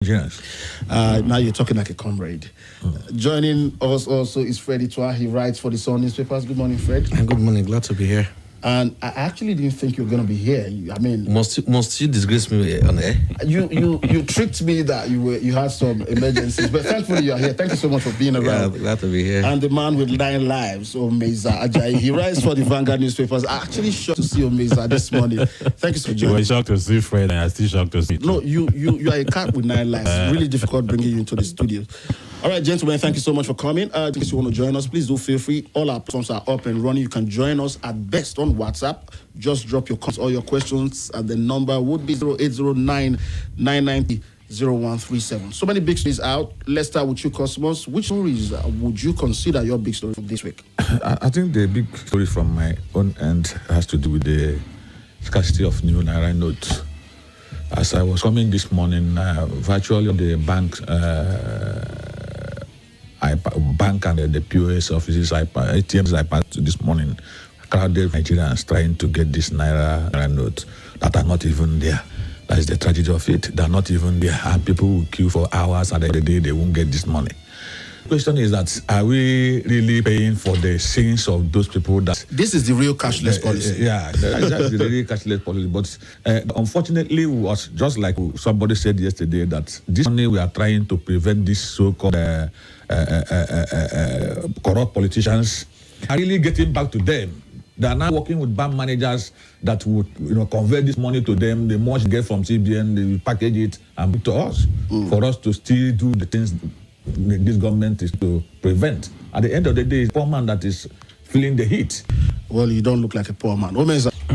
Yes. Now you're talking like a comrade. Joining us also is Fred Electoral. He writes for the Sun newspapers. Good morning, Fred. And good morning. Glad to be here. And I actually didn't think you were going to be here. Must you disgrace me on air? You tricked me that you had some emergencies, but thankfully you are here. Thank you so much for being around. Yeah, glad to be here. And the man with 9 lives, Omeza Ajayi. He writes for the Vanguard newspapers. I actually shocked to see Omeza this morning. Thank you for joining. You were shocked to see Fred, and I still shocked to see. No, you are a cat with 9 lives. It's really difficult bringing you into the studio. All right, gentlemen, thank you so much for coming. In case you want to join us, please do feel free. All our platforms are up and running. You can join us at best on WhatsApp. Just drop your comments or your questions. The number would be 0809 990 0137. So many big stories out. Let's start with you, Cosmos. Which stories would you consider your big story for this week? I think the big story from my own end has to do with the scarcity of new Naira notes. As I was coming this morning, virtually the bank and the POS offices, ATMs I passed this morning, crowded Nigerians trying to get this Naira notes that are not even there. That is the tragedy of it. They're not even there, and people will queue for hours, and at the end of the day, they won't get this money. The question is that, are we really paying for the sins of those people that... This is the real cashless policy. Yeah, that's the real cashless policy. But unfortunately, was just like somebody said yesterday, that this money we are trying to prevent this so-called corrupt politicians are really getting back to them. They are now working with bank managers that would, convert this money to them. The more you get from CBN, they will package it and bring to us for us to still do the things this government is to prevent. At the end of the day, it's a poor man that is feeling the heat. Well, you don't look like a poor man.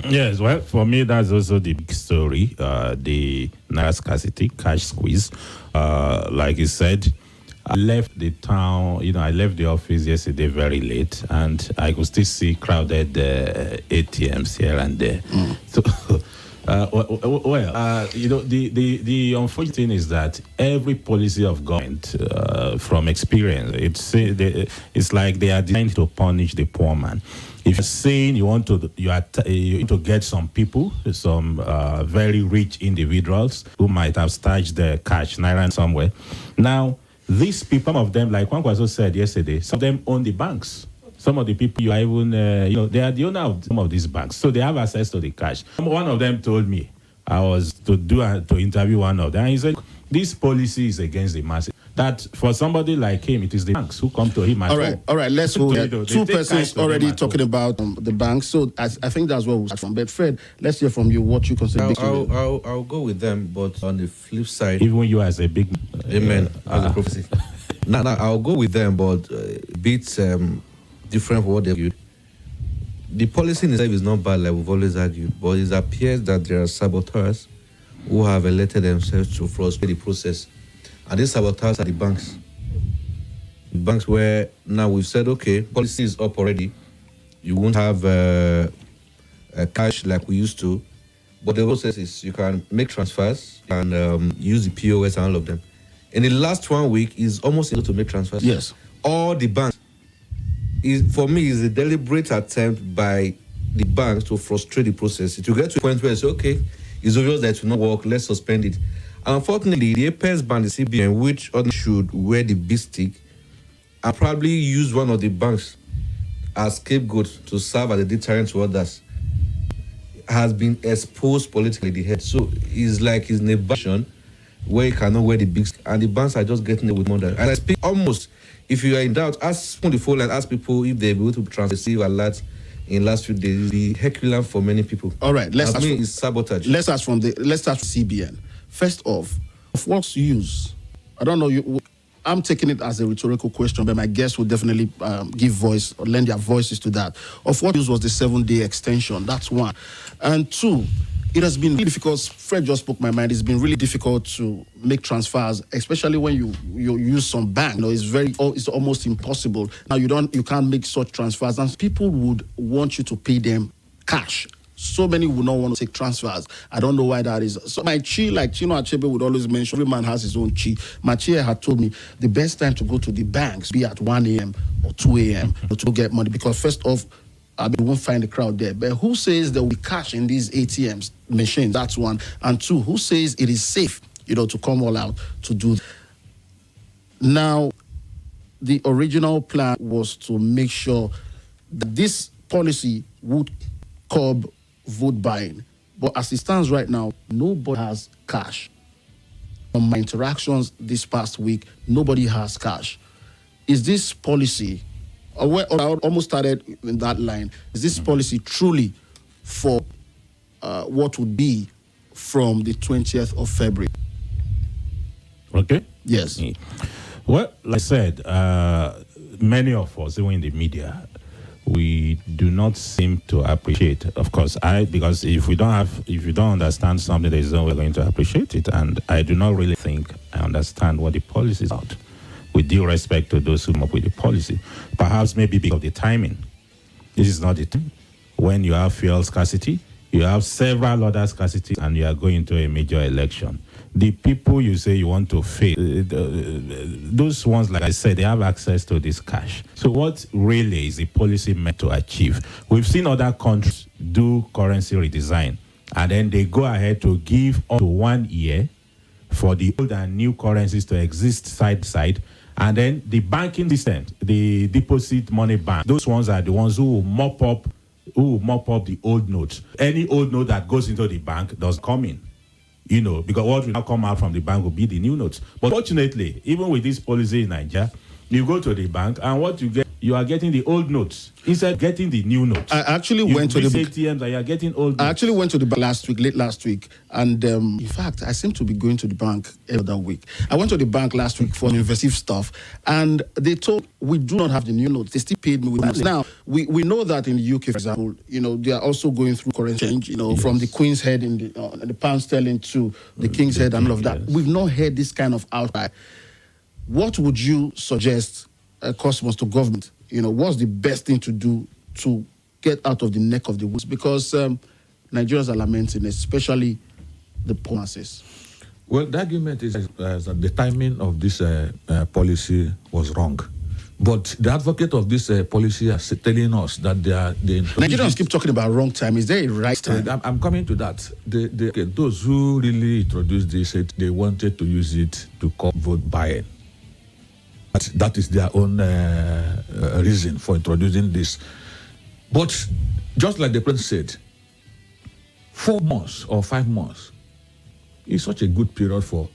Yes, well, for me, that's also the big story, the Naira scarcity, cash squeeze. Like you said, I left the town, I left the office yesterday very late, and I could still see crowded ATMs here and there. So, the unfortunate thing is that every policy of government, from experience, it's like they are designed to punish the poor man. If you're saying you want to get some people, some very rich individuals who might have stashed their cash, Naira somewhere, now these people, some of them, like Juan Kwaso said yesterday, some of them own the banks. Some of the people you are even, they are the owner of some of these banks, so they have access to the cash. One of them told me, I was to interview one of them, and he said, this policy is against the masses. That for somebody like him, it is the banks who come to him. All right, let's go. Two persons already talking about the banks, so I think that's what we'll start from. But Fred, let's hear from you what you consider. I'll go with them, but on the flip side, even you as a big amen, as a prophecy. Now I'll go with them, but beats different from what they've used. The policy in itself is not bad, like we've always argued, but it appears that there are saboteurs who have elected themselves to frustrate the process. And these saboteurs are the banks. The banks where now we've said, okay, policy is up already. You won't have cash like we used to. But the process is you can make transfers and use the POS and all of them. In the last 1 week, it's almost able to make transfers. Yes. All the banks. For me, is a deliberate attempt by the banks to frustrate the process. To get to a point where it's okay, it's obvious that it will not work, let's suspend it. And unfortunately, the Apex and the CBN, which should wear the big stick, and probably use one of the banks as scapegoat to serve as a deterrent to others, has been exposed politically the head. So it's like it's in a position where you cannot wear the big stick, and the banks are just getting it with more than. And I speak almost, if you are in doubt, ask on the phone and ask people if they're able to receive alerts in last few days. The Herculean for many people. All right, let's start is sabotage. Let's start from CBN. First off, of what's use? I don't know. I'm taking it as a rhetorical question, but my guests will definitely give voice or lend their voices to that. Of what use was the 7-day extension? That's one. And two, it has been really difficult. Fred just spoke my mind. It's been really difficult to make transfers, especially when you use some bank. It's almost impossible. Now you can't make such transfers, and people would want you to pay them cash. So many would not want to take transfers. I don't know why that is. So my chi, like Chino Achebe would always mention, every man has his own chi. My chi had told me the best time to go to the banks be at 1 a.m. or 2 a.m. to get money, because first off, we won't find the crowd there. But who says there will be cash in these ATMs machines? That's one. And two, who says it is safe to come all out to do. Now, the original plan was to make sure that this policy would curb vote buying. But as it stands right now, nobody has cash. From my interactions this past week, nobody has cash. Is this policy, I almost started in that line, is this policy truly for what would be from the 20th of February? Okay? Yes. Well, like I said, many of us, even in the media, we do not seem to appreciate. Of course, because if you don't understand something, there is no way we're going to appreciate it. And I do not really think I understand what the policy is about. With due respect to those who come up with the policy, perhaps maybe because of the timing. This is not the time when you have fuel scarcity, you have several other scarcities, and you are going to a major election. The people you say you want to face, those ones, like I said, they have access to this cash. So what really is the policy meant to achieve? We've seen other countries do currency redesign, and then they go ahead to give up to 1 year for the old and new currencies to exist side by side. And then the banking system, the deposit money bank, those ones are the ones who will mop up the old notes. Any old note that goes into the bank does come in. Because what will now come out from the bank will be the new notes. But fortunately, even with this policy in Nigeria, you go to the bank and what you get, you are getting the old notes instead of getting the new notes. I actually went to the ATMs and you are getting old notes. I actually went to the bank late last week, and in fact, I seem to be going to the bank every other week. I went to the bank last week for invasive stuff, and they told we do not have the new notes. They still paid me with notes. Now we know that in the UK, for example, they are also going through currency change. Yes. From the Queen's head in the pound sterling to the King's head and all of that. Yes. We've not heard this kind of outcry. What would you suggest, customers, to government? What's the best thing to do to get out of the neck of the woods? Because Nigerians are lamenting, especially the poor masses. Well, the argument is that the timing of this policy was wrong. But the advocate of this policy are telling us that Nigerians keep talking about wrong time. Is there a right time? I'm coming to that. Those who really introduced this said they wanted to use it to curb vote buying. That is their own reason for introducing this. But just like the president said, 4 months or 5 months is such a good period for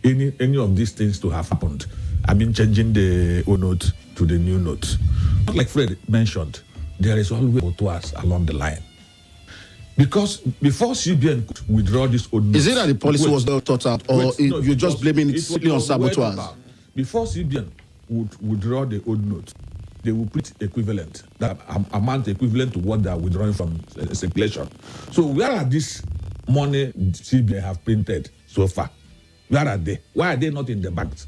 any of these things to have happened. I mean, changing the old note to the new note. Like Fred mentioned, there is always photos along the line. Because before CBN could withdraw this old note... Is it that the policy was not thought out, or you're just blaming it simply on saboteurs? Before CBN would withdraw the old note, they would put equivalent, that amount equivalent to what they are withdrawing from circulation. So where are this money CBN have printed so far? Where are they? Why are they not in the banks?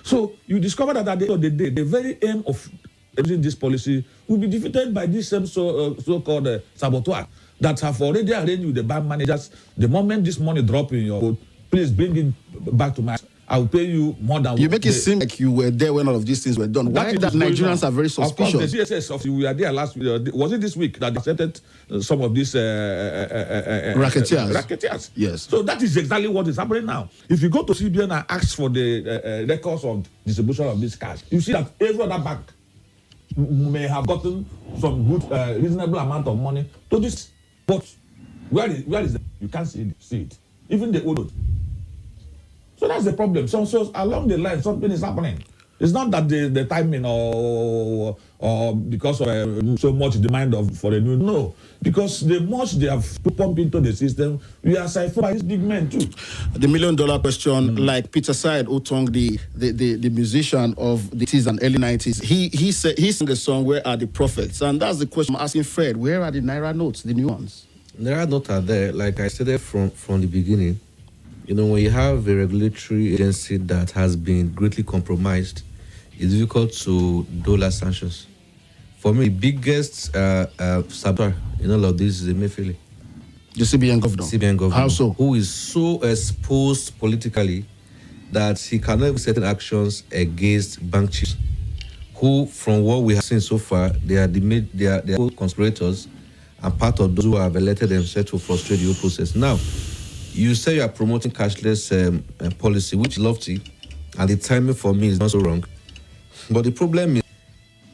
So you discover that at the end of the day, the very aim of using this policy will be defeated by this same so-called saboteur that have already arranged with the bank managers. The moment this money drop in your code, please bring it back to my... I'll pay you more than... You make it seem like you were there when all of these things were done. Why that Nigerians are very suspicious? Of course, the DSS of you were there last week. Was it this week that they accepted some of these racketeers? Racketeers. Yes. So that is exactly what is happening now. If you go to CBN and ask for the records of distribution of this cash, you see that every other bank may have gotten some good, reasonable amount of money to this. But where is it? You can't see it. Even the old note. So that's the problem. So along the line, something is happening. It's not that the timing or because of so much demand for a new... No. Because the much they have to pump into the system, we are siphoned by these big men too. The $1 million question, like Peter Said Otong, the musician of the 80s and early 90s, he sang a song, Where Are the Prophets? And that's the question I'm asking Fred. Where are the Naira notes, the new ones? Naira notes are there. Like I said from the beginning, when you have a regulatory agency that has been greatly compromised, it's difficult to dollar sanctions. For me, the biggest saboteur in all of this is Emefiele. The CBN governor. How so? Who is so exposed politically that he cannot have certain actions against bank chiefs, who, from what we have seen so far, they are conspirators and part of those who have elected themselves to frustrate the whole process. Now, You say you are promoting cashless policy, which is lofty, and the timing for me is not so wrong. But the problem is,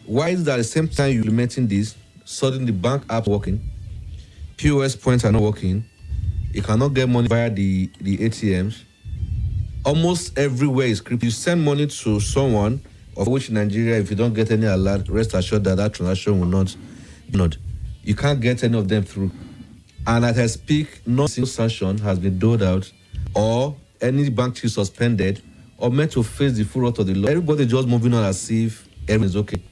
why is that at the same time you're implementing this, suddenly the bank app working, POS points are not working, you cannot get money via the ATMs. Almost everywhere is crypto. You send money to someone, of which in Nigeria, if you don't get any alert, rest assured that that transaction will not. You can't get any of them through. And as I speak, no single sanction has been doled out, or any bank chief suspended, or meant to face the full wrath of the law. Everybody just moving on as if everything is okay.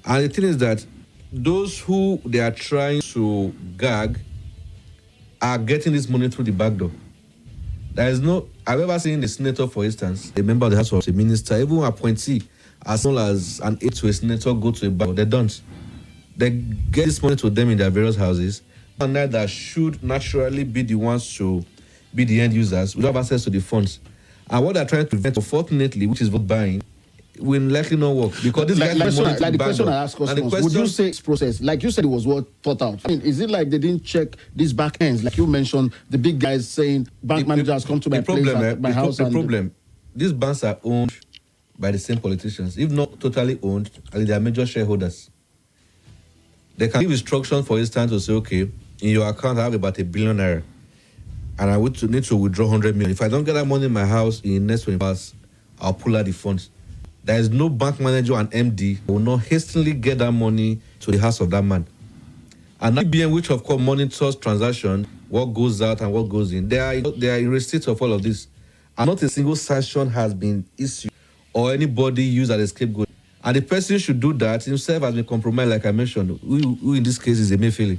And the thing is that those who they are trying to gag are getting this money through the back door. There is no, I've ever seen a senator, for instance, a member of the House of a minister, even an appointee, as well as an aide to a senator, go to a bank. They don't. They get this money to them in their various houses, and that should naturally be the ones to be the end users without access to the funds. And what they're trying to prevent, unfortunately, which is vote buying, will likely not work because this like the question I asked customers, would you say it's process? Like you said, it was what thought out. I mean, is it like they didn't check these back ends? Like you mentioned, the big guys saying bank managers come to my place, my house. The problem, these banks are owned by the same politicians, if not totally owned, and they are major shareholders. They can give instructions, for instance, to say, okay, in your account I have about $1 billion, and I would need to withdraw 100 million. If I don't get that money in my house in the next 20 hours, I'll pull out the funds. There is no bank manager and MD who will not hastily get that money to the house of that man. And that BM, which of course monitors transaction, what goes out and what goes in, they are in receipt of all of this. And not a single sanction has been issued or anybody used as a scapegoat. And the person should do that himself has been compromised, like I mentioned, who in this case is Emefiele,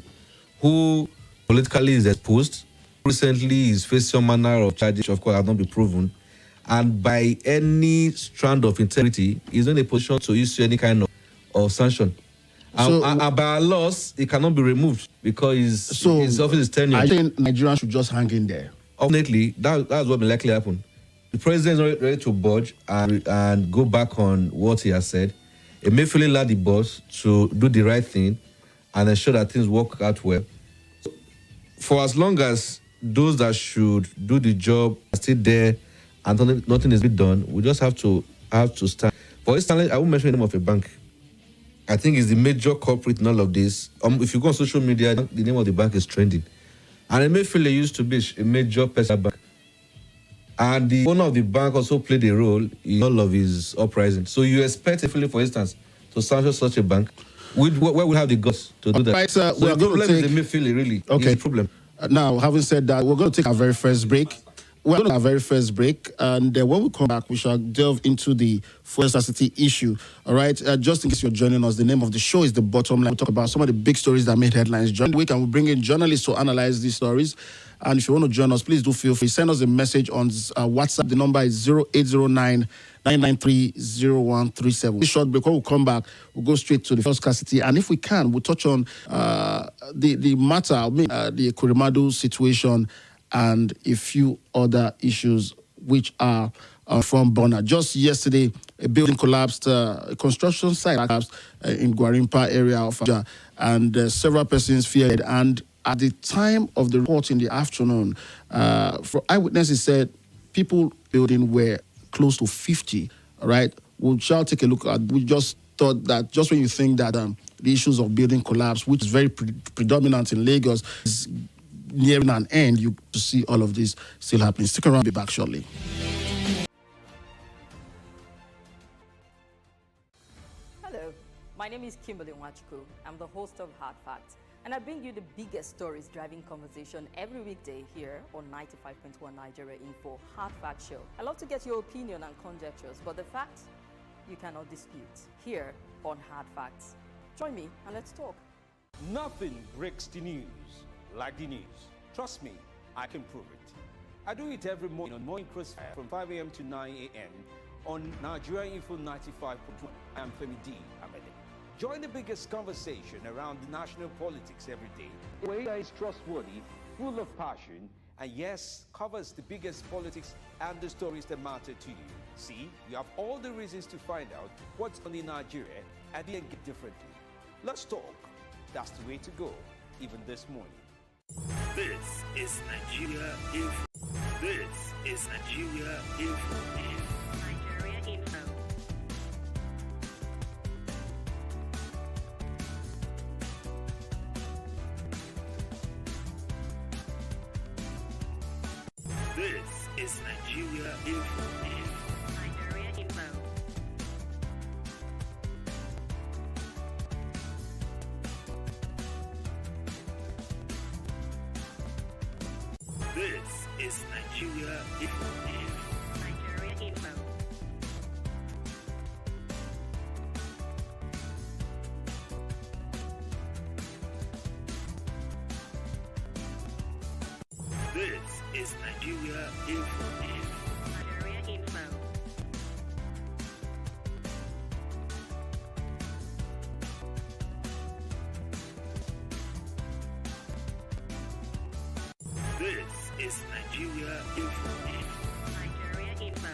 who politically is exposed, recently is facing some manner of charges, which of course have not been proven. And by any strand of integrity, he's not in a position to issue any kind of sanction. And by laws, it cannot be removed because his office is tenured. I think Nigerians should just hang in there. Ultimately, that's what will likely happen. The president is not ready to budge and go back on what he has said. Emefiele allowed the boss to do the right thing and ensure that things work out well. For as long as those that should do the job are still there, and nothing is being done, we just have to stand. For instance, I won't mention the name of a bank. I think it's the major culprit in all of this. If you go on social media, the name of the bank is trending. And Emefiele used to be a major personal bank. And the owner of the bank also played a role in all of his uprising. So you expect Emefiele, for instance, to sanction such a bank? Where we have the guts to do that? Right, so the problem is Emefiele, really. Okay. It's the problem. Now, having said that, we're going to take our very first break. We're going to have our very first break, and when we come back, we shall delve into the fuel scarcity issue. All right, just in case you're joining us, the name of the show is The Bottom Line. We'll talk about some of the big stories that made headlines during the week, and we'll bring in journalists to analyze these stories. And if you want to join us, please do feel free. Send us a message on WhatsApp. The number is 0809 993 0137. This short break, when we come back, we'll go straight to the fuel scarcity. And if we can, we'll touch on the matter, the Kurimadu situation, and a few other issues which are from burner. Just yesterday, a building collapsed, a construction site collapsed in Gwarimpa area of Abuja, and several persons feared. And at the time of the report in the afternoon, for eyewitnesses said people building were close to 50. All right, we shall take a look at. We just thought that just when you think that the issues of building collapse, which is very predominant in Lagos, is nearing an end, you see all of this still happening. Stick around, be back shortly. Hello, my name is Kimberly Nwachukwu. I'm the host of Hard Facts, and I bring you the biggest stories driving conversation every weekday here on 95.1 Nigeria Info Hard Fact Show. I love to get your opinion and conjectures, but the facts you cannot dispute here on Hard Facts. Join me and let's talk. Nothing breaks the news like the news. Trust me, I can prove it. I do it every morning on Morning Crossfire from 5 a.m. to 9 a.m. on Nigeria Info 95.1. I am Femi D. Amede. Join the biggest conversation around the national politics every day. The way that is trustworthy, full of passion, and yes, covers the biggest politics and the stories that matter to you. See, you have all the reasons to find out what's on in Nigeria and then get differently. Let's talk. That's the way to go, even this morning. This is Nigeria Info. This is Nigeria Info. Nigeria Info. This is Nigeria Info. Nigeria Info. This is Nigeria Info. Nigeria Info. This is Nigeria Info. Nigeria Info. This is Nigeria Info. Nigeria Info.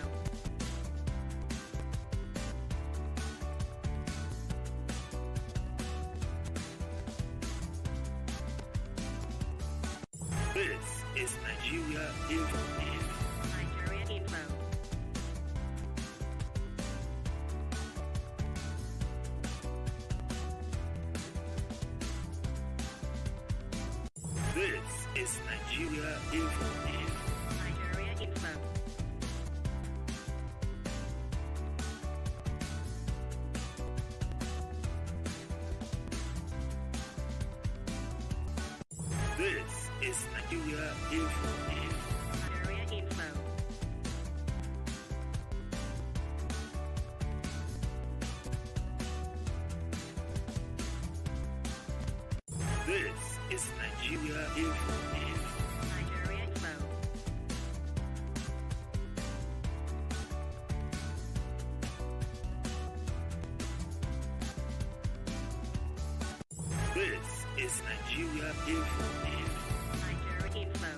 This is Nigeria Info. Nigeria Info. This is Nigeria Info. Nigeria Info. This is Nigeria Info. Nigeria Info. This is Nigeria Info. Nigeria Info.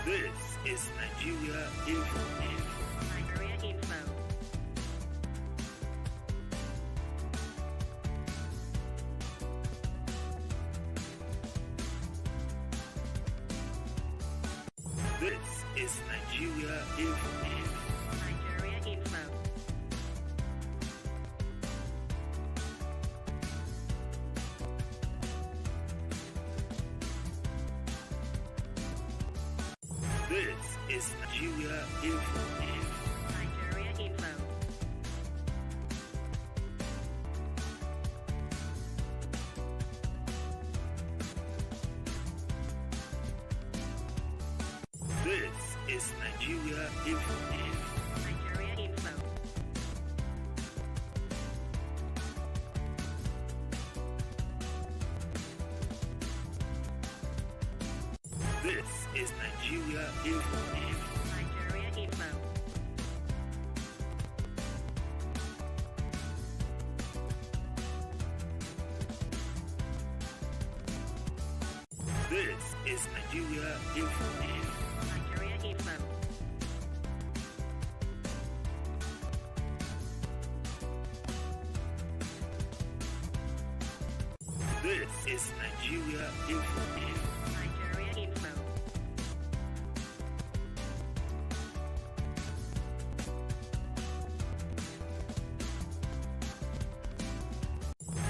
This is Nigeria Info. Nigeria Info. This is Nigeria Info. Nigeria Info. This is Nigeria Info. Nigeria Info. This is Nigeria Info. Nigeria Info. This is Nigeria Info. Nigeria Info. This is Nigeria Info. Nigeria Info. This is Nigeria Info. Nigeria Info. This is Nigeria Info. Nigeria Info.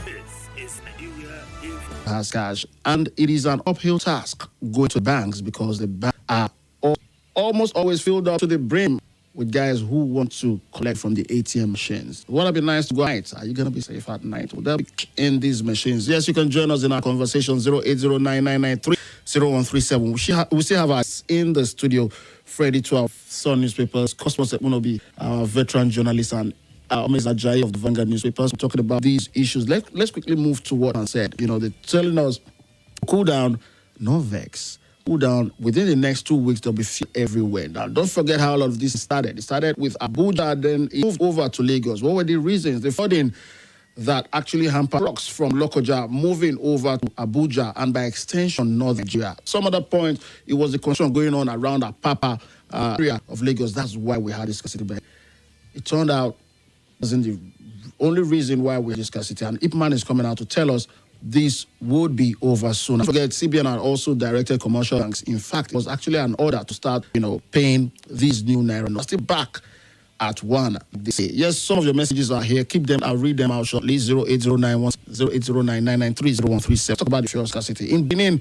This is Nigeria Info. Has cash, and it is an uphill task going to banks because the banks are almost always filled up to the brim with guys who want to collect from the ATM machines. Would it be nice to go at night? Are you going to be safe at night? Would that be in these machines? Yes, you can join us in our conversation 08099930137. We still have us in the studio, Freddie 12, Sun Newspapers, Cosmos Ekmunobi, our veteran journalist, and Mr. Ajayi of the Vanguard newspapers. We're talking about these issues. Let's quickly move to what I said. You know, they're telling us, cool down, no vex. Cool down. Within the next 2 weeks, there'll be fear everywhere. Now, don't forget how all of this started. It started with Abuja, then it moved over to Lagos. What were the reasons? The flooding that actually hampered trucks from Lokoja moving over to Abuja and by extension, North Nigeria. Some other point, it was the construction going on around Apapa area of Lagos. That's why we had this scarcity. it turned out wasn't the only reason why we're in scarcity. And Ipman is coming out to tell us this would be over soon. Don't forget, CBN had also directed commercial banks. In fact, it was actually an order to start, paying these new Naira notes. Still back at one. They say, yes, some of your messages are here. Keep them. I'll read them out shortly. 08091 08099930137. Talk about the fuel scarcity. In Benin,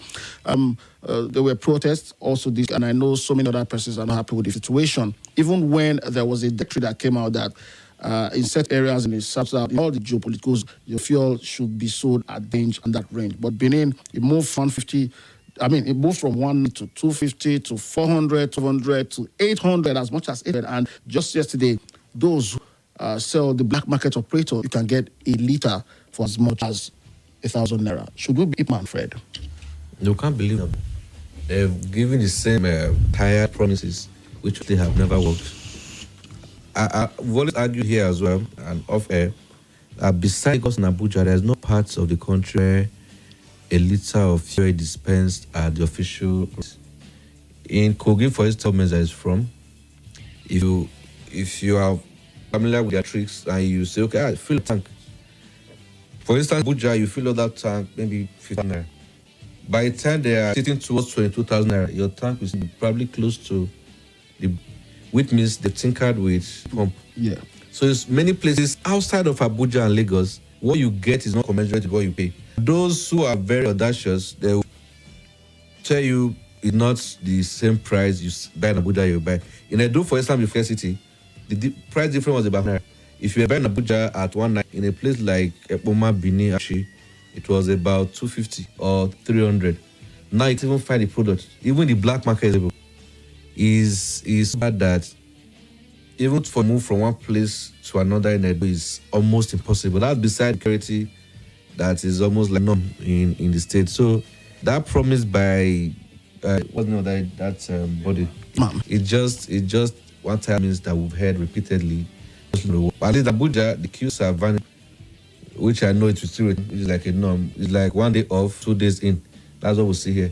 there were protests also this, and I know so many other persons are not happy with the situation. Even when there was a decree that came out that in certain areas in the south, in all the geopoliticals, your fuel should be sold at range and that range. But Benin, it moved from 50. It moved from 1 to 250 to 400, 200 to 800, as much as 800. And just yesterday, those who sell the black market operator, you can get a liter for as much as 1,000 Naira. Should we be Ipman, Fred? You can't believe them. They've given the same tired promises, which they have never worked. I've always argued here as well, and off air, besides us in Abuja, there's no parts of the country where a liter of fuel dispensed at the official. In Kogi, for instance, that is from, if you are familiar with their tricks and you say, okay, I fill a tank. For instance, Abuja, you fill up that tank, maybe 15 Naira. By the time they are sitting towards 22,000 Naira, your tank will be probably close to which means they tinkered with pump. Yeah. So it's many places outside of Abuja and Lagos, what you get is not commensurate with what you pay. Those who are very audacious, they will tell you it's not the same price you buy in Abuja you buy. In Edo, for instance, with Scarcity, the price difference was about Naira. If you were buying Abuja at 1 night, in a place like Eboma, Bini, actually, it was about 250 or 300. Now it's even find the product. Even the black market is bad that even for move from one place to another in Edo is almost impossible. That's beside security that is almost like norm in the state. So that promise by what's the name of that body? It just one time means that we've heard repeatedly. At least Abuja, the queues are vanished, which I know it will still is like a norm. It's like 1 day off, 2 days in. That's what we see here.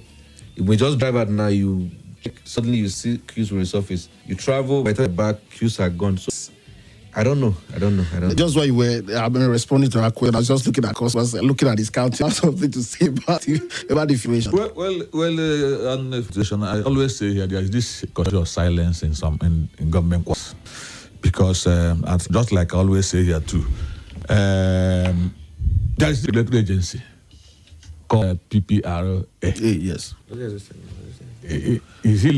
If we just drive out now, suddenly you see queues will resurface. You travel, by the time back, queues are gone. So I don't know. Just while you were responding to her question, I was just looking at customers, looking at this county. I have something to say about the situation. Well, on the situation, I always say here there is this culture of silence in government quarters, because just like I always say here too, there is the regulatory agency called PPRA. Yes. Is it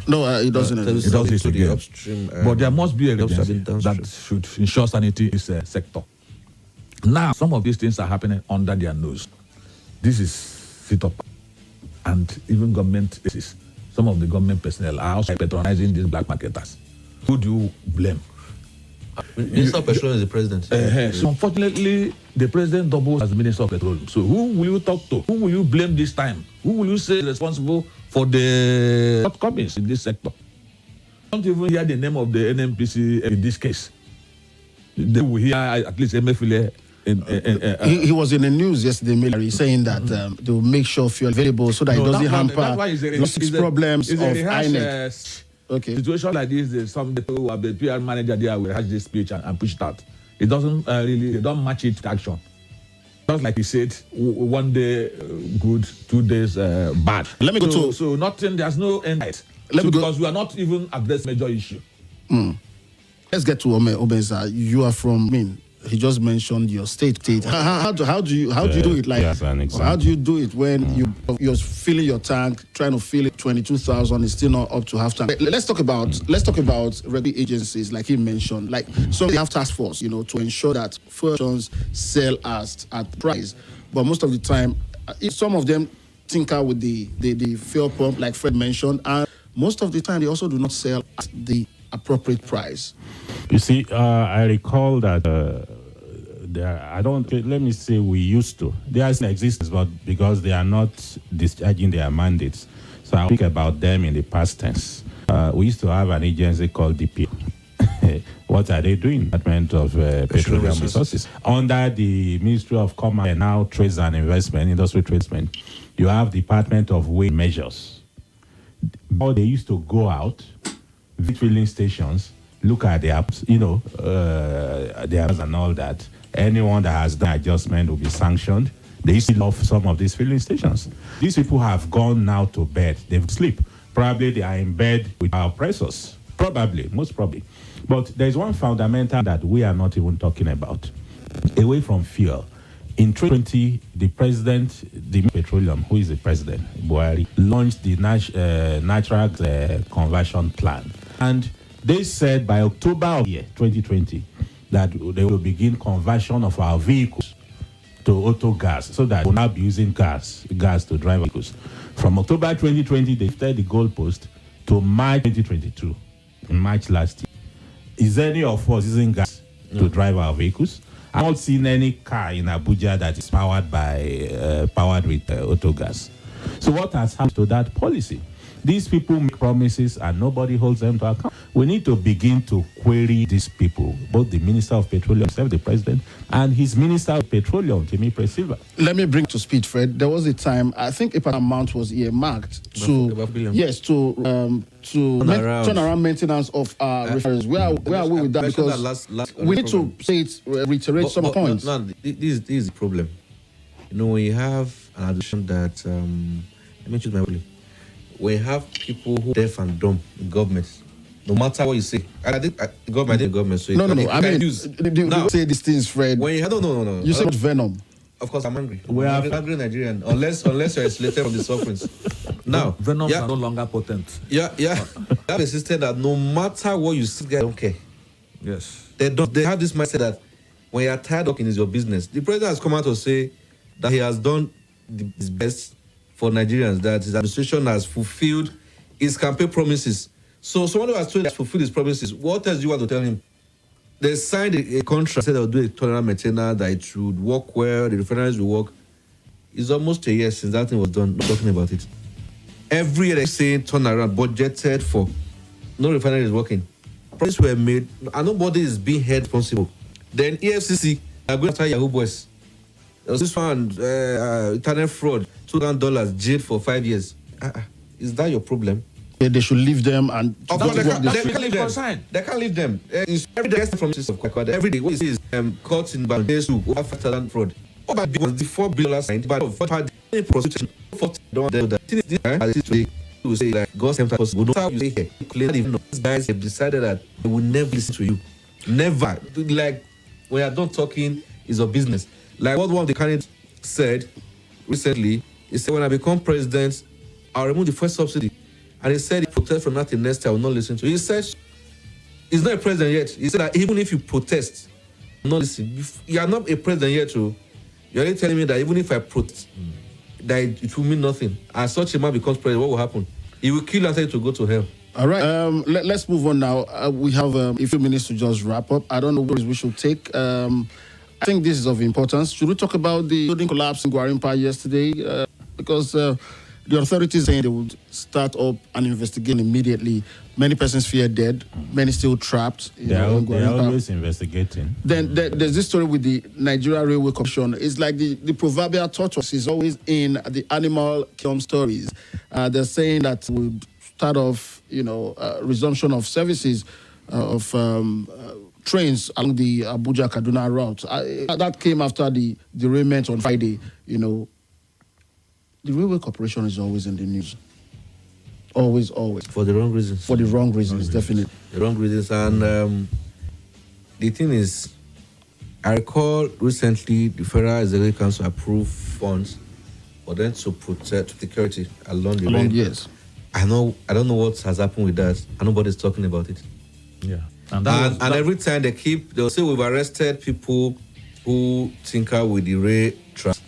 No, it doesn't. It doesn't exist again. Upstream, but there must be a agency that should ensure sanity in this sector. Now, some of these things are happening under their nose. This is sit up, and even government. Some of the government personnel are also patronizing these black marketers. Who do you blame? Minister of Petroleum is the president. So unfortunately, the president doubles as Minister of Petroleum. So who will you talk to? Who will you blame this time? Who will you say is responsible for the shortcomings in this sector? Don't even hear the name of the NNPC in this case. They will hear at least Emefiele. He was in the news yesterday, Miller, saying that they will make sure fuel available so that it doesn't hamper logistics problems of Inec. Okay. Situation like this, there's some people who have the PR manager there will have this speech and push it out. It doesn't they don't match it to action. Just like he said, 1 day good, 2 days bad. Let me go to. So nothing, there's no end. Because we are not even addressing major issue. Let's get to Obeza. You are from, he just mentioned your state. How do you do it? Like, how do you do it when you're filling your tank, trying to fill it 22,000, it's still not up to half tank? Let's talk about regulatory agencies, like he mentioned. Like, so they have task force, to ensure that fuels sell at price. But most of the time, some of them tinker with the fuel pump, like Fred mentioned, and most of the time they also do not sell at the appropriate price. You see, I recall that let me say we used to. They are in existence, but because they are not discharging their mandates. So I'll speak about them in the past tense. We used to have an agency called DPO. What are they doing? Department of Petroleum Resources. Under the Ministry of Commerce and now Trades and Investment, Industry Tradesmen, you have Department of Weight Measures. But they used to go out, visit filling stations, look at their, their and all that. Anyone that has done adjustment will be sanctioned. They still love some of these filling stations. These people have gone now to bed. They've sleep. Probably they are in bed with our oppressors. Probably, most probably. But there's one fundamental that we are not even talking about. Away from fuel. In 2020, the president, the petroleum, who is the president, Buhari, launched the natural conversion plan. And they said by October of year 2020 that they will begin conversion of our vehicles to auto gas, so that we'll now be using gas to drive vehicles. From October 2020, they set the goalpost to March 2022, in March last year. Is any of us using gas to drive our vehicles? I've not seen any car in Abuja that is powered with auto gas. So what has happened to that policy? These people make promises and nobody holds them to account. We need to begin to query these people, both the Minister of Petroleum, the President, and his Minister of Petroleum, Timmy Silva. Let me bring to speed, Fred. There was a time, I think a amount was earmarked to turn around maintenance of refineries. Where are we with that? Because we need to say it, reiterate some points. This is the problem. When you have an addition that, let me choose my word. When you have people who are deaf and dumb in government, no matter what you say, I think government. So no. I mean, you say these things, Fred. When you have no. You said venom. Of course, I'm angry. I'm angry Nigerian, unless you're isolated from the sufferings. Now, venoms are no longer potent. Yeah. I've insisted that no matter what you say, guys don't care. Yes. They have this mindset that when you're tired of it, is your business. The president has come out to say that he has done his best for Nigerians, that his administration has fulfilled his campaign promises. So someone who has told him to fulfill his promises, what else do you want to tell him? They signed a contract, said they'll do a turnaround maintenance, that it should work well, the refineries will work. It's almost a year since that thing was done, not talking about it. Every year they're saying turnaround, budgeted for. No refinery is working. Promises were made, and nobody is being held responsible. Then EFCC are going after Yahoo boys. There was this one, internet fraud, $2,000 jail for 5 years. Is that your problem? They should leave them and... Of course, they can't leave them. They can't leave them. Every day from this of Kwakwa, every day, what you see is caught in Bangladesh over 5,000 fraud. What about the $4 billion signed, but of prostitution, don't do that. Today, you say that God sent us. We know how you say here. These guys have decided that they will never listen to you. Never. Like, when you're done talking, is your business. Like what one of the candidates said recently, he said, when I become president, I'll remove the first subsidy. And he said, he protest from nothing next year, I will not listen to you. He said, he's not a president yet. He said that even if you protest, not listen. You are not a president yet, too. You're only telling me that even if I protest, that it will mean nothing. And such a man becomes president, what will happen? He will kill and tell you to go to hell. All right, let's move on now. We have a few minutes to just wrap up. I don't know what we should take. I think this is of importance. Should we talk about the building collapse in Gwarimpa yesterday? Because the authorities saying they would start up an investigation immediately. Many persons fear dead, many still trapped. They're always investigating. Then there's this story with the Nigeria Railway Commission. It's like the proverbial tortoise is always in the animal kingdom stories. They're saying that we'll start off, resumption of services of trains along the Abuja-Kaduna route. That came after the derailment on Friday. The Railway Corporation is always in the news. Always. For the wrong reasons. For the wrong reasons, definitely. The wrong reasons. And the thing is, I recall recently the Federal Executive Council approved funds for them to protect security along the road. Yes. I don't know what has happened with that, and nobody's talking about it. Yeah. And every time they'll say we've arrested people who tinker with the rail tracks.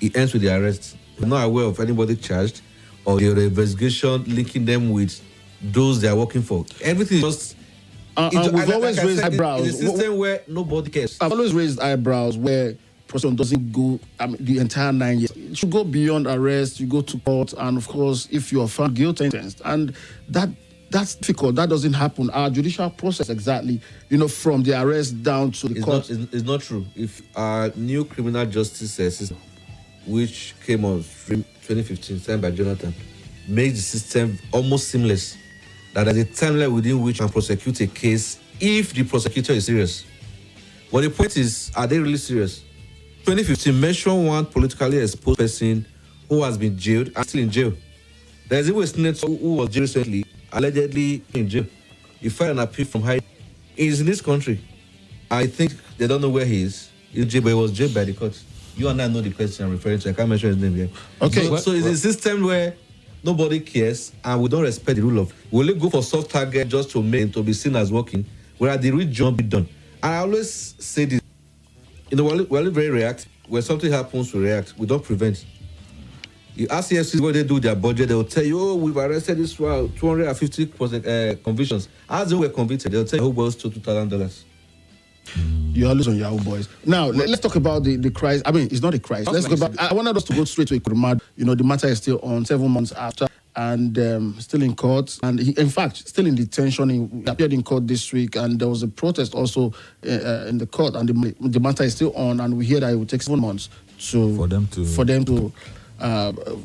It ends with the arrest. We're not aware of anybody charged or the investigation linking them with those they are working for. Everything is just... we've always raised eyebrows. In a system where nobody cares. I've always raised eyebrows where prosecution doesn't go the entire 9 years. It should go beyond arrest, you go to court, and of course, if you are found guilty, and that's difficult. That doesn't happen. Our judicial process, exactly, from the arrest down to the court. It's not true. If our new criminal justice system, which came on 2015, signed by Jonathan, makes the system almost seamless, that there's a timeline within which you can prosecute a case if the prosecutor is serious. But the point is, are they really serious? 2015, mention one politically exposed person who has been jailed and still in jail. There's even a senator who was jailed recently, allegedly in jail. He filed an appeal from high. He's in this country. I think they don't know where he is. He's jailed, but he was jailed by the court. You and I know the person I'm referring to. I can't mention his name here. Okay. So it's a system where nobody cares and we don't respect the rule of. We only go for soft target just to make it to be seen as working, whereas the real job be done. And I always say this. We're very reactive. When something happens, we react. We don't prevent. You ask CFC when they do their budget, they will tell you, oh, we've arrested this 250 convictions. As they were convicted, they'll tell you who was to $2,000. You're always on Yahoo Boys. Now, let's talk about the crisis. I mean, it's not a crisis. Let's go back. I wanted us to go straight to Ikurumad. The matter is still on 7 months after and still in court. And he, in fact, still in detention. He appeared in court this week. And there was a protest also in the court. And the matter is still on. And we hear that it will take 7 months for them to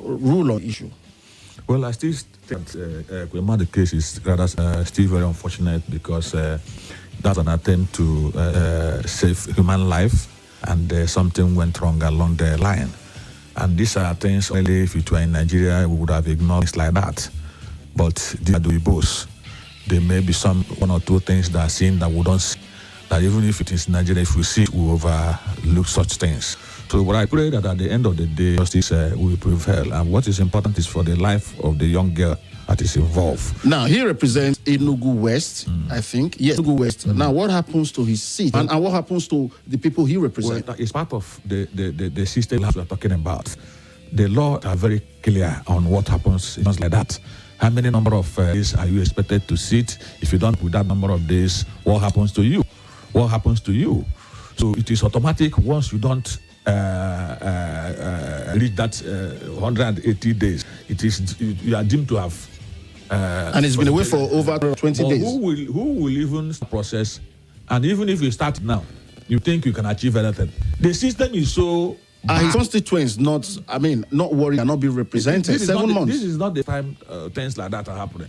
rule on issue. Well, I still think the case is rather still very unfortunate because that's an attempt to save human life, and something went wrong along the line. And these are things only if it were in Nigeria we would have ignored things like that. But these are the both. There may be one or two things that are seen that we don't see. That even if it is Nigeria, if we see it, we overlook such things. So what I pray that at the end of the day, justice will prevail. And what is important is for the life of the young girl that is involved. Now, he represents Enugu West, I think. Yes, Enugu West. Now, what happens to his seat? And what happens to the people he represents? Well, it's part of the system we are talking about. The law are very clear on what happens in things like that. How many number of days are you expected to sit? If you don't with that number of days, what happens to you? What happens to you? So it is automatic once you don't reach that 180 days. You are deemed to have. And it's been away for over 20 days. Who will even process? And even if you start now, you think you can achieve anything. The system is so. His constituents not worried and not be represented. 7 months. This is not the time things like that are happening.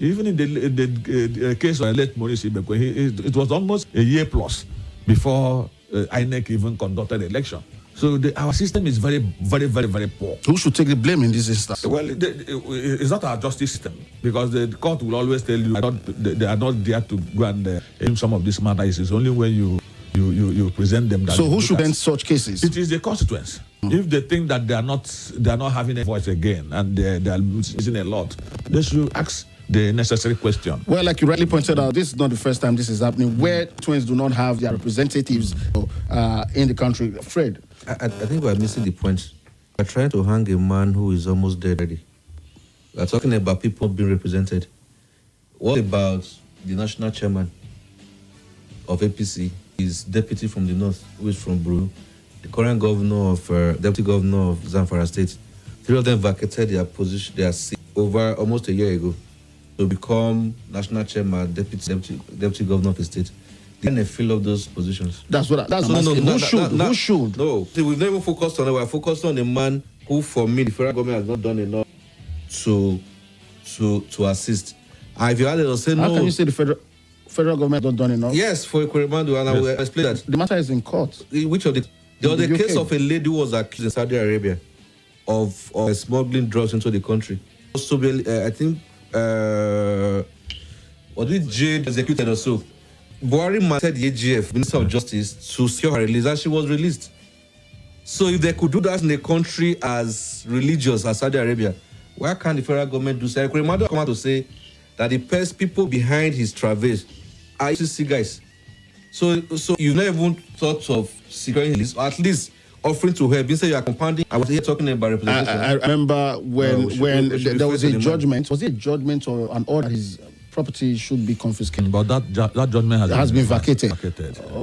Even in the case of late Maurice Ibekwe, it was almost a year plus before Inec even conducted the election. So our system is very, very, very, very poor. Who should take the blame in this instance? Well, it's not our justice system, because the court will always tell you they are not there to go and aim some of these matters. It's only when you present them that. So who should end such cases? It is the constituents. If they think that they are not having a voice again and they are losing a lot, they should ask the necessary question. Well, like you rightly pointed out, this is not the first time this is happening, where twins do not have their representatives in the country. Fred? I think we're missing the point. We're trying to hang a man who is almost dead already. We're talking about people being represented. What about the national chairman of APC, his deputy from the north, who is from Bru, the current governor deputy governor of Zamfara State? 3 of them vacated their seat over almost a year ago to become national chairman, deputy governor of the state. Then they fill up those positions. That's what I'm asking. Who should? No, see, we've never focused on it. We're focused on a man who, for me, the federal government has not done enough to assist. And if you had it, say no. How can you say the federal government has not done enough? Yes, for Ikurumadu, and I will explain that. The matter is in court. Which of the? There was a case of a lady who was accused in Saudi Arabia of smuggling drugs into the country. Also, I think, was it jailed, executed or so? Buhari mandated the AGF, Minister of Justice, to secure her release, and she was released. So if they could do that in a country as religious as Saudi Arabia, why can't the federal government do so? I could remember come out to say that the best people behind his travails are ICC guys. So you've never even thought of securing his list, or at least offering to her. Being said you are compounding. I was here talking about representation. I remember when there was a judgment. Was it a judgment or an order? His property should be confiscated. But that judgment has been vacated.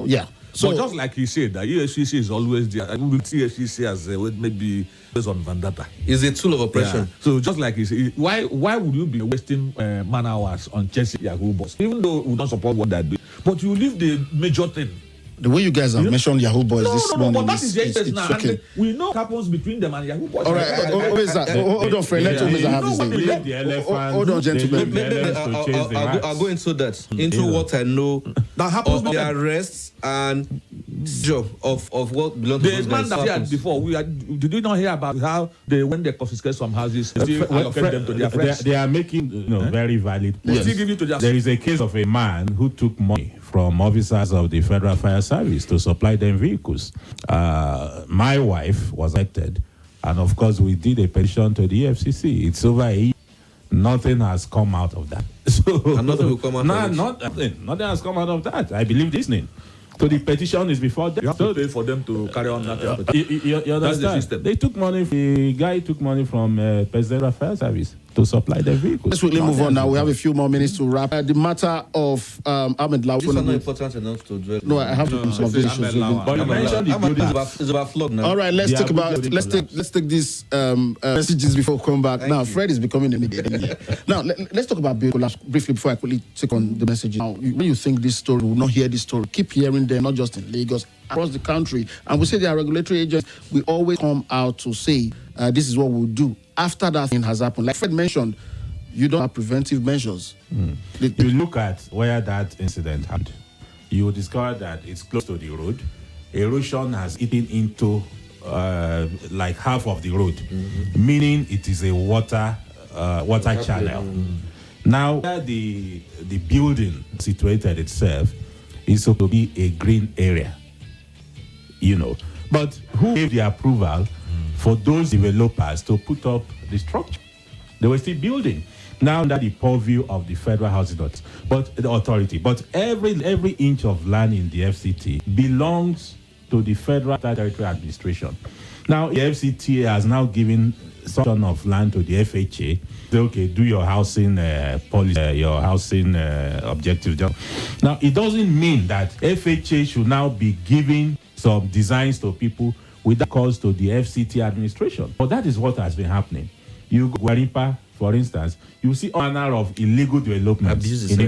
Yeah. So just like he said, that EFCC is always there. I will see EFCC as maybe based on vendetta. It's a tool of oppression. Yeah. So just like he said, why would you be wasting man hours on chasing Yahoo boss? Even though we don't support what they do, but you leave the major thing The way you guys have mentioned Yahoo Boys this but morning that is the it's interest now. shocking. And we know what happens between them and Yahoo Boys. All right, hold on, friend. Let Omeza have his Leave the name. elephant. Hold on, gentlemen. They leave the elephants to chase the rats. I'll go into that. Into what I know That happens of the because arrests and job of what belongs to the those man guys. that we had happens. before, did you not hear about how when they confiscate some houses, still allocate them to their friends? They are making very valid They points. still give it to their There is a case of a man who took money from officers of the Federal Fire Service to supply them vehicles. My wife was elected, and of course we did a petition to the FCC. It's over a year. Nothing has come out of that. So And nothing will come out of it. nothing has come out of that. I believe listening. So the petition is before them. You have to pay for them to carry on that. You That's the understand? system. They took money. The guy took money from Presidential Fire Service to supply the vehicles. Let's quickly move on now. We have a few more minutes to wrap. The matter of Ahmed Lawan. These are not important enough to dwell. No, I have to do some of these issues. But you mentioned the building. It's about flood now. All right, let's The talk Abuja about building let's take these messages before we come back. Now, Fred is becoming a media. Now, let's talk about building collapse briefly before I quickly take on the messages. Now, when you think this story, we will not hear this story. Keep hearing them, not just in Lagos, across the country. And we say there are regulatory agents. We always come out to say this is what we'll do after that thing has happened. Like Fred mentioned, you don't have preventive measures. You look at where that incident happened, you will discover that it's close to the road. Erosion has eaten into like half of the road, meaning it is a water channel. Now, where the building situated itself is supposed to be a green area, But who gave the approval for those developers to put up the structure? They were still building. Now under the purview of the Federal Housing Authority. But every inch of land in the FCT belongs to the Federal Territorial Administration. Now the FCT has now given some of land to the FHA. Say, okay, do your housing policy, your housing objectives. Now it doesn't mean that FHA should now be giving some designs to people without cause to the FCT administration. But that is what has been happening. You go Guarimpa, for instance, you see all manner of illegal developments.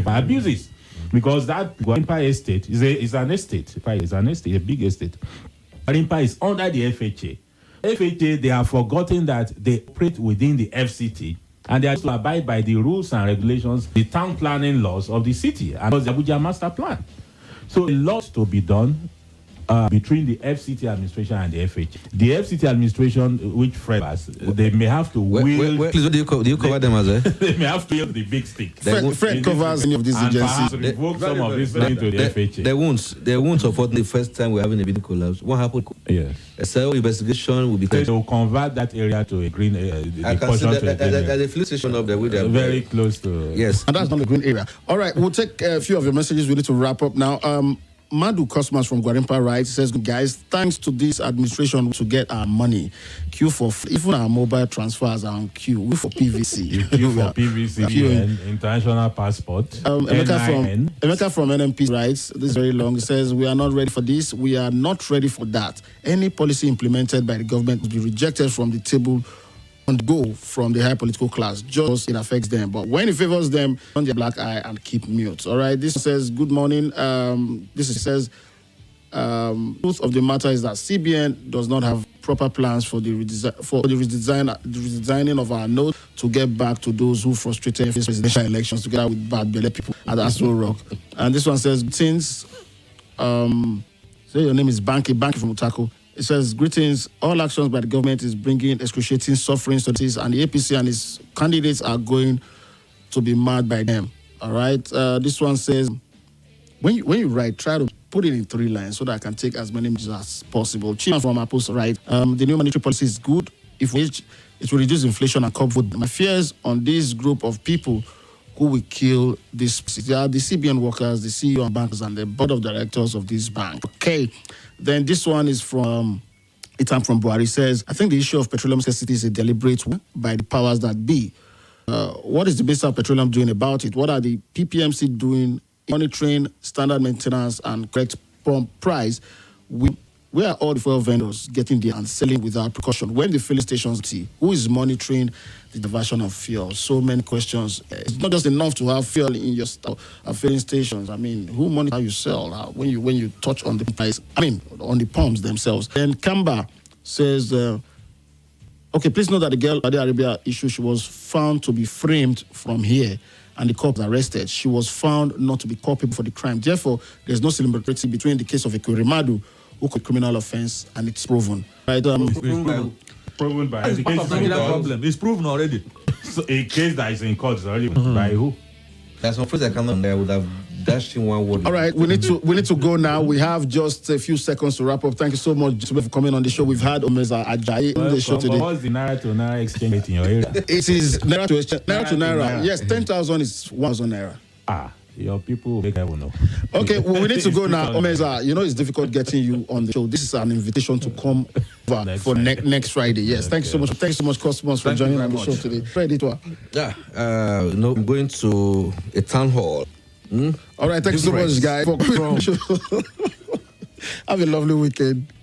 Abuses. Because that Guarimpa estate is an estate. It's an estate, a big estate. Guarimpa is under the FHA. FHA, they have forgotten that they operate within the FCT and they are to abide by the rules and regulations, the town planning laws of the city and the Abuja master plan. So a lot to be done between the FCT administration and the FH. The FCT administration, which Fred has, they may have to wield... Please, do you cover them as well? They may have to wield the big stick. Fred covers any of these and agencies. perhaps revoke some of this money to the FHA. They won't support the first time we're having a building collapse. What happened? Yes. A cell investigation will be... They will convert that area to a green... I can see that there's a filling station up there with them. Very close to... Yes. And that's not a green area. All right, we'll take a few of your messages. We need to wrap up now. Madu Cosmas from Guarimpa writes, says, guys, thanks to this administration to get our money. Queue for even our mobile transfers are on queue. We for PVC. Queue for PVC and international passport. Emeka from NMP writes, this is very long. It says, we are not ready for this. We are not ready for that. Any policy implemented by the government will be rejected from the table and go from the high political class, just it affects them. But when it favors them, turn their black eye and keep mute. All right, this says, good morning. This says, truth of the matter is that CBN does not have proper plans for the redesigning of our note to get back to those who frustrated presidential elections together with bad belly people at Astro Rock. And this one says, since, say your name is Banky from Utako. It says, greetings, all actions by the government is bringing excruciating sufferings to this, and the APC and its candidates are going to be mad by them. All right. This one says, when you write, try to put it in 3 lines so that I can take as many images as possible. Chima from Apples, right? The new monetary policy is good if it will reduce inflation and curb food. My fears on this group of people who will kill this. They are the CBN workers, the CEO and bankers, and the board of directors of this bank. Okay. Then this one is from Itam from Buhari. Says, I think the issue of petroleum scarcity is a deliberate one by the powers that be. What is the Minister of Petroleum doing about it? What are the PPMC doing, monitoring standard maintenance and correct pump price? We where are all the fuel vendors getting there and selling without precaution? When the filling stations see, who is monitoring the diversion of fuel? So many questions. It's not just enough to have fuel in your filling stations. I mean, who monitors how you sell? When you touch on the price, on the pumps themselves. Then Kamba says, okay, please note that the girl Saudi Arabia issue, she was found to be framed from here and the cops arrested. She was found not to be culpable for the crime. Therefore, there's no similarity between the case of Ekwerimadu, who could criminal offense, and it's proven. Right? Proven by It's part of the problem. It's proven already. So a case that is in court is already by who? There's some phrase I cannot there would have dashed in one word. All right, we need to go now. We have just a few seconds to wrap up. Thank you so much for coming on the show. We've had Omeza Ajayi on the show today. What's the Naira to Naira exchange rate in your area? It is Naira to exchange, Naira to Naira. Naira. Yes, 10,000 is 1,000 Naira. Your people make heaven know. Okay, well, we need to go now. Omeza, it's difficult getting you on the show. This is an invitation to come over for next Friday. Yes, thank you so much. Thanks so much, Cosmos, for joining on the show today. Editor. Yeah, I'm going to a town hall. All right, thank you so much, guys. For coming on the show. Have a lovely weekend.